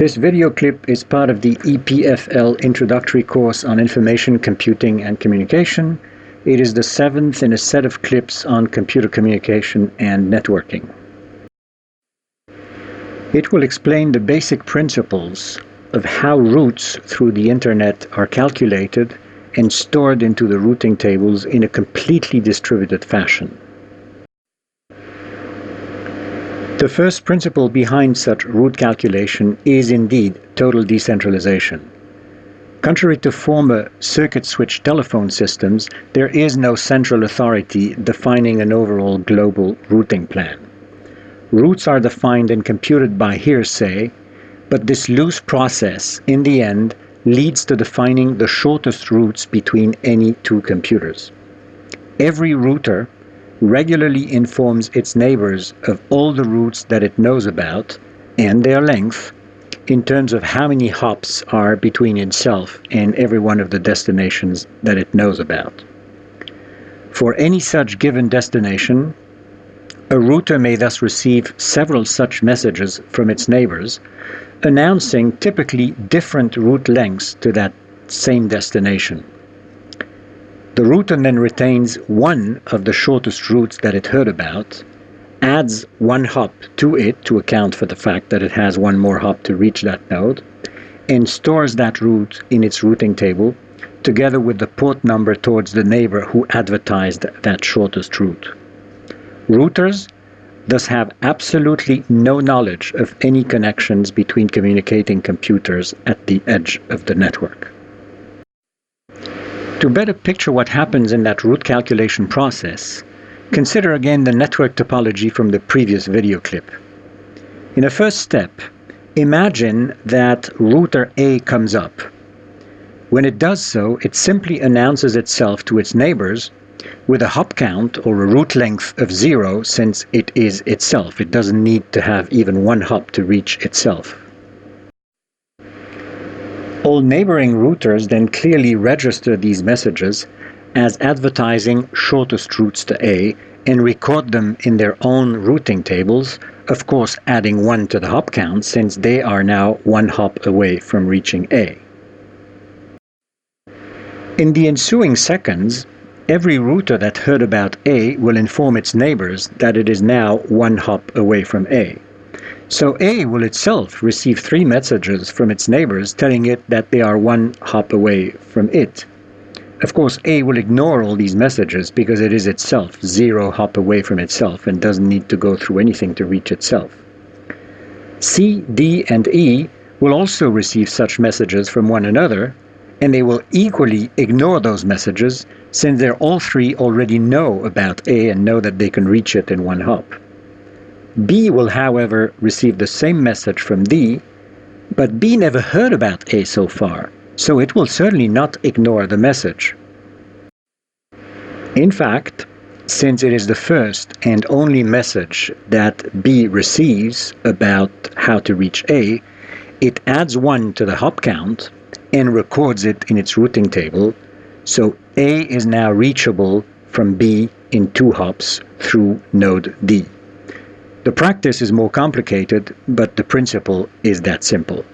This video clip is part of the EPFL introductory course on information computing and communication. It is the 7th in a set of clips on computer communication and networking. It will explain the basic principles of how routes through the internet are calculated and stored into the routing tables in a completely distributed fashion. The first principle behind such route calculation is indeed total decentralization. Contrary to former circuit switch telephone systems, there is no central authority defining an overall global routing plan. Routes are defined and computed by hearsay, but this loose process, in the end, leads to defining the shortest routes between any two computers. Every router regularly informs its neighbors of all the routes that it knows about and their length in terms of how many hops are between itself and every one of the destinations that it knows about. For any such given destination, a router may thus receive several such messages from its neighbors, announcing typically different route lengths to that same destination. The router then retains one of the shortest routes that it heard about, adds one hop to it to account for the fact that it has one more hop to reach that node, and stores that route in its routing table together with the port number towards the neighbor who advertised that shortest route. Routers thus have absolutely no knowledge of any connections between communicating computers at the edge of the network. To better picture what happens in that route calculation process, consider again the network topology from the previous video clip. In a first step, imagine that router A comes up. When it does so, it simply announces itself to its neighbors with a hop count or a route length of 0 since it is itself. It doesn't need to have even one hop to reach itself. All neighboring routers then clearly register these messages as advertising shortest routes to A and record them in their own routing tables, of course adding 1 to the hop count since they are now one hop away from reaching A. In the ensuing seconds, every router that heard about A will inform its neighbors that it is now one hop away from A. So A will itself receive 3 messages from its neighbors telling it that they are one hop away from it. Of course, A will ignore all these messages because it is itself 0 hop away from itself and doesn't need to go through anything to reach itself. C, D, and E will also receive such messages from one another, and they will equally ignore those messages since they all 3 already know about A and know that they can reach it in one hop. B will, however, receive the same message from D, but B never heard about A so far, so it will certainly not ignore the message. In fact, since it is the first and only message that B receives about how to reach A, it adds 1 to the hop count and records it in its routing table, so A is now reachable from B in 2 hops through node D. The practice is more complicated, but the principle is that simple.